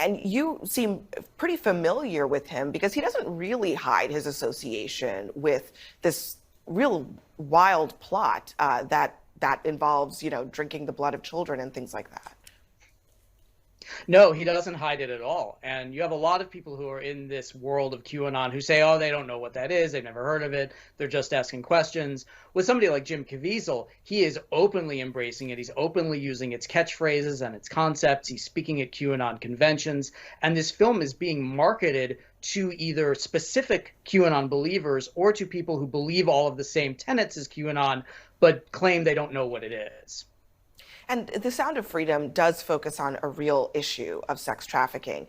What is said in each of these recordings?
And you seem pretty familiar with him because he doesn't really hide his association with this real wild plot that involves, drinking the blood of children and things like that. No, he doesn't hide it at all. And you have a lot of people who are in this world of QAnon who say, oh, they don't know what that is. They've never heard of it. They're just asking questions. With somebody like Jim Caviezel, he is openly embracing it. He's openly using its catchphrases and its concepts. He's speaking at QAnon conventions. And this film is being marketed to either specific QAnon believers or to people who believe all of the same tenets as QAnon, but claim they don't know what it is. And The Sound of Freedom does focus on a real issue of sex trafficking.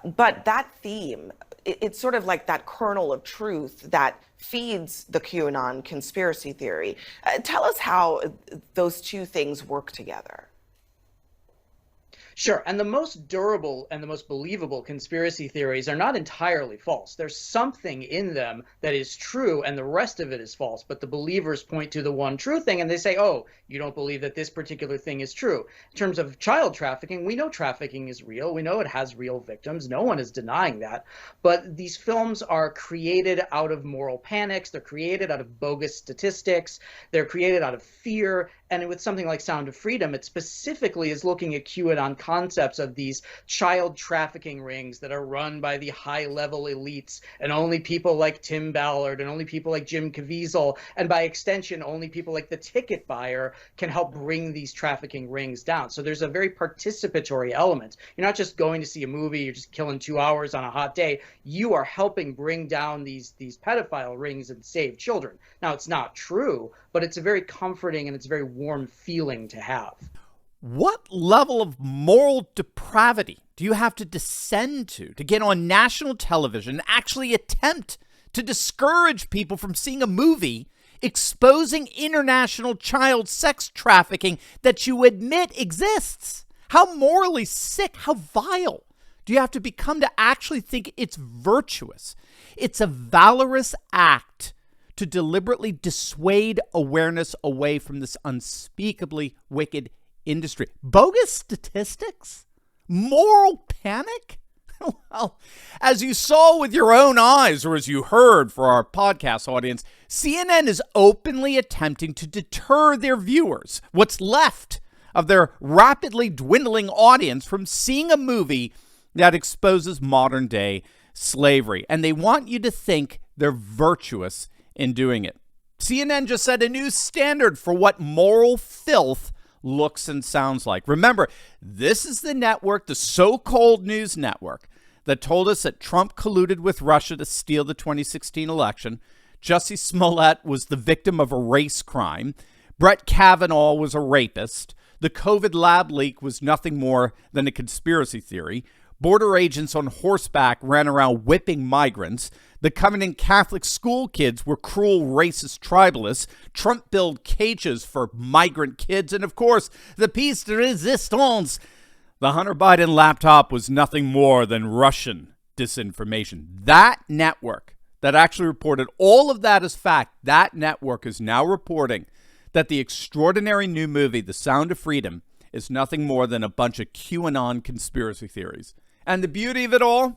But that theme, it's sort of like that kernel of truth that feeds the QAnon conspiracy theory. Tell us how those two things work together. Sure. And the most durable and the most believable conspiracy theories are not entirely false. There's something in them that is true and the rest of it is false. But the believers point to the one true thing and they say, oh, you don't believe that this particular thing is true. In terms of child trafficking, we know trafficking is real. We know it has real victims. No one is denying that. But these films are created out of moral panics. They're created out of bogus statistics. They're created out of fear. And with something like Sound of Freedom, it specifically is looking at QAnon concepts of these child trafficking rings that are run by the high-level elites, and only people like Tim Ballard and only people like Jim Caviezel, and by extension, only people like the ticket buyer can help bring these trafficking rings down. So there's a very participatory element. You're not just going to see a movie, you're just killing 2 hours on a hot day. You are helping bring down these pedophile rings and save children. Now, it's not true, but it's a very comforting and it's a very warm feeling to have. What level of moral depravity do you have to descend to get on national television and actually attempt to discourage people from seeing a movie exposing international child sex trafficking that you admit exists? How morally sick, how vile do you have to become to actually think it's virtuous? It's a valorous act to deliberately dissuade awareness away from this unspeakably wicked industry. Bogus statistics? Moral panic? Well, as you saw with your own eyes, or as you heard for our podcast audience, CNN is openly attempting to deter their viewers, what's left of their rapidly dwindling audience, from seeing a movie that exposes modern day slavery. And they want you to think they're virtuous in doing it. CNN just set a new standard for what moral filth looks and sounds like. Remember, this is the network, the so-called news network, that told us that Trump colluded with Russia to steal the 2016 election. Jussie Smollett was the victim of a race crime. Brett Kavanaugh was a rapist. The COVID lab leak was nothing more than a conspiracy theory. Border agents on horseback ran around whipping migrants. The Covington Catholic school kids were cruel, racist tribalists. Trump built cages for migrant kids. And, of course, the piece de resistance, the Hunter Biden laptop, was nothing more than Russian disinformation. That network that actually reported all of that as fact, that network is now reporting that the extraordinary new movie, The Sound of Freedom, is nothing more than a bunch of QAnon conspiracy theories. And the beauty of it all?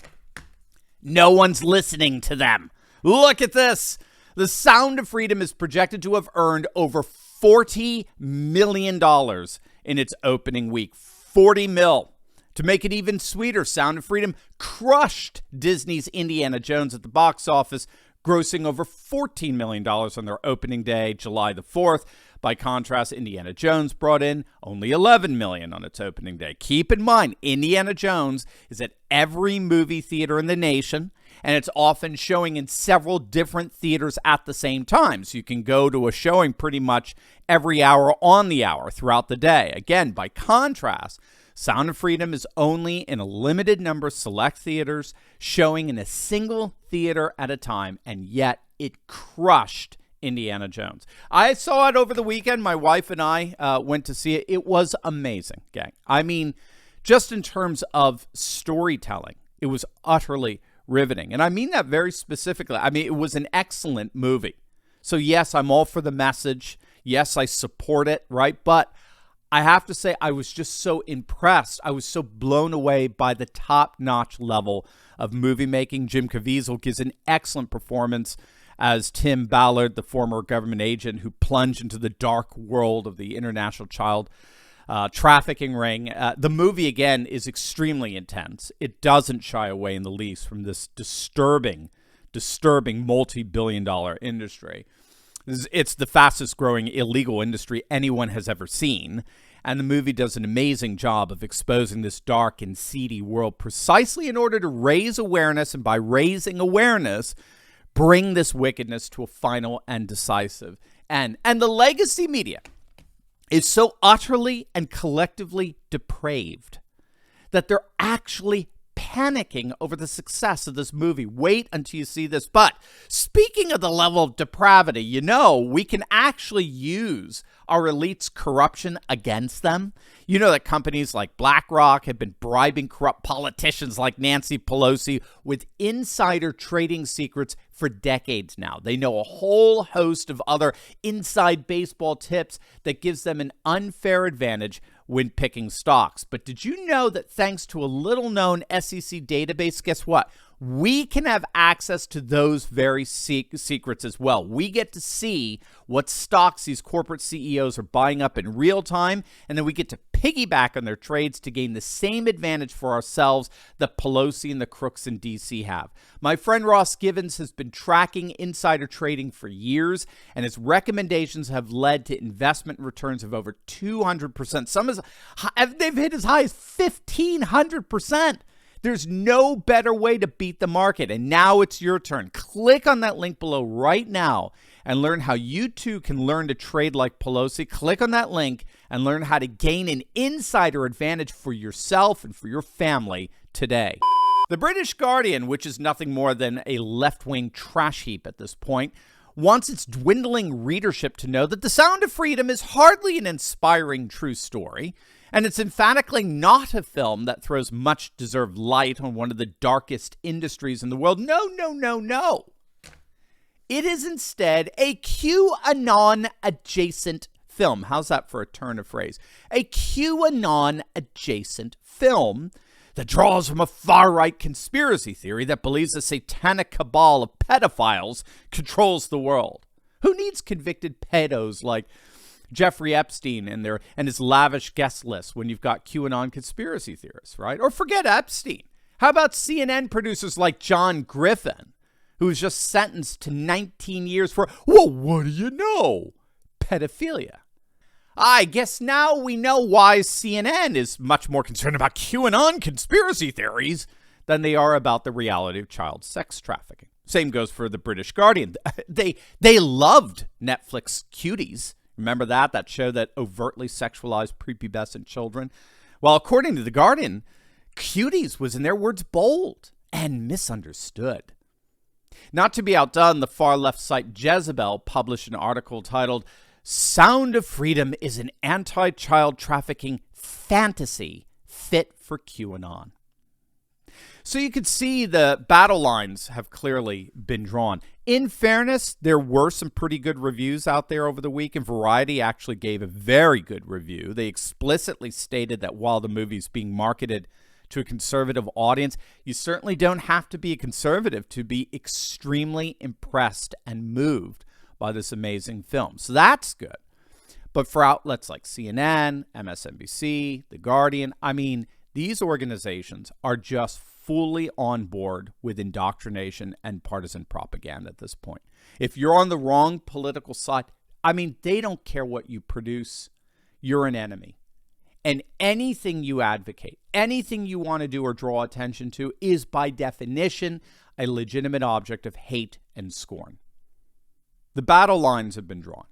No one's listening to them. Look at this. The Sound of Freedom is projected to have earned over $40 million in its opening week. 40 mil. To make it even sweeter, Sound of Freedom crushed Disney's Indiana Jones at the box office, grossing over $14 million on their opening day, July the 4th. By contrast, Indiana Jones brought in only $11 million on its opening day. Keep in mind, Indiana Jones is at every movie theater in the nation, and it's often showing in several different theaters at the same time. So you can go to a showing pretty much every hour on the hour throughout the day. Again, by contrast, Sound of Freedom is only in a limited number of select theaters, showing in a single theater at a time, and yet it crushed Indiana Jones. I saw it over the weekend. My wife and I went to see it. It was amazing, gang. I mean, just in terms of storytelling, it was utterly riveting. And I mean that very specifically. I mean, it was an excellent movie. So yes, I'm all for the message. Yes, I support it, right? But I have to say, I was just so impressed. I was so blown away by the top-notch level of movie making. Jim Caviezel gives an excellent performance as Tim Ballard, the former government agent who plunged into the dark world of the international child trafficking ring. The movie, again, is extremely intense. It doesn't shy away in the least from this disturbing multi-billion-dollar industry. It's the fastest growing illegal industry anyone has ever seen. And the movie does an amazing job of exposing this dark and seedy world precisely in order to raise awareness, and by raising awareness, bring this wickedness to a final and decisive end. And the legacy media is so utterly and collectively depraved that they're actually panicking over the success of this movie. Wait until you see this. But speaking of the level of depravity, you know, we can actually use our elites' corruption against them. You know that companies like BlackRock have been bribing corrupt politicians like Nancy Pelosi with insider trading secrets for decades now. They know a whole host of other inside baseball tips that gives them an unfair advantage when picking stocks. But did you know that thanks to a little-known SEC database, guess what? We can have access to those very secrets as well. We get to see what stocks these corporate CEOs are buying up in real time, and then we get to piggyback on their trades to gain the same advantage for ourselves that Pelosi and the crooks in D.C. have. My friend Ross Givens has been tracking insider trading for years, and his recommendations have led to investment returns of over 200%. They've hit as high as 1,500%. There's no better way to beat the market. And now it's your turn. Click on that link below right now and learn how you too can learn to trade like Pelosi. Click on that link and learn how to gain an insider advantage for yourself and for your family today. The British Guardian, which is nothing more than a left-wing trash heap at this point, wants its dwindling readership to know that The Sound of Freedom is hardly an inspiring true story. And it's emphatically not a film that throws much deserved light on one of the darkest industries in the world. No, no, no, no. It is instead a QAnon-adjacent film. How's that for a turn of phrase? A QAnon-adjacent film that draws from a far-right conspiracy theory that believes a satanic cabal of pedophiles controls the world. Who needs convicted pedos like Jeffrey Epstein and his lavish guest list when you've got QAnon conspiracy theorists, right? Or forget Epstein. How about CNN producers like John Griffin, who was just sentenced to 19 years for, well, what do you know? Pedophilia. I guess now we know why CNN is much more concerned about QAnon conspiracy theories than they are about the reality of child sex trafficking. Same goes for the British Guardian. They loved Netflix Cuties. Remember that show that overtly sexualized prepubescent children? Well, according to The Guardian, Cuties was, in their words, bold and misunderstood. Not to be outdone, the far-left site Jezebel published an article titled, "Sound of Freedom is an anti-child trafficking fantasy fit for QAnon." So you could see the battle lines have clearly been drawn. In fairness, there were some pretty good reviews out there over the week, and Variety actually gave a very good review. They explicitly stated that while the movie's being marketed to a conservative audience, you certainly don't have to be a conservative to be extremely impressed and moved by this amazing film. So that's good. But for outlets like CNN, MSNBC, The Guardian, I mean, these organizations are just fully on board with indoctrination and partisan propaganda at this point. If you're on the wrong political side, I mean, they don't care what you produce. You're an enemy. And anything you advocate, anything you want to do or draw attention to is by definition a legitimate object of hate and scorn. The battle lines have been drawn.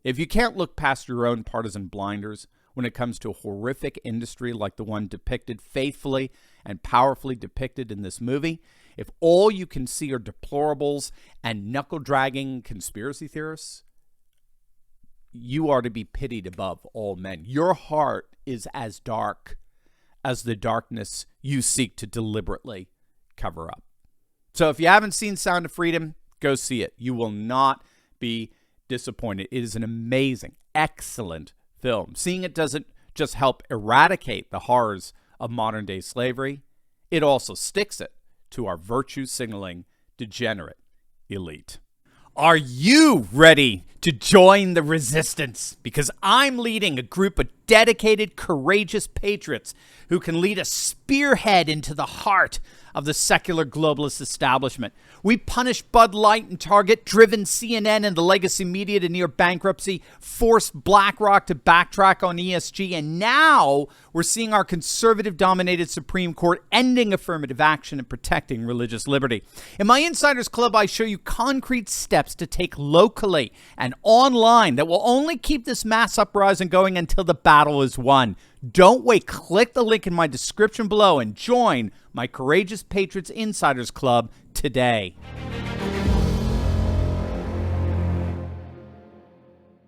If you can't look past your own partisan blinders when it comes to a horrific industry like the one depicted faithfully and powerfully depicted in this movie, if all you can see are deplorables and knuckle-dragging conspiracy theorists, you are to be pitied above all men. Your heart is as dark as the darkness you seek to deliberately cover up. So if you haven't seen Sound of Freedom, go see it. You will not be disappointed. It is an amazing, excellent film. Seeing it doesn't just help eradicate the horrors of modern-day slavery. It also sticks it to our virtue-signaling, degenerate elite. Are you ready to join the resistance? Because I'm leading a group of dedicated, courageous patriots who can lead a spearhead into the heart of the secular globalist establishment. We punished Bud Light and Target, driven CNN and the legacy media to near bankruptcy, forced BlackRock to backtrack on ESG, and now we're seeing our conservative-dominated Supreme Court ending affirmative action and protecting religious liberty. In my Insiders Club, I show you concrete steps to take locally and online that will only keep this mass uprising going until the battle is won. Don't wait. Click the link in my description below and join my Courageous Patriots Insiders Club today.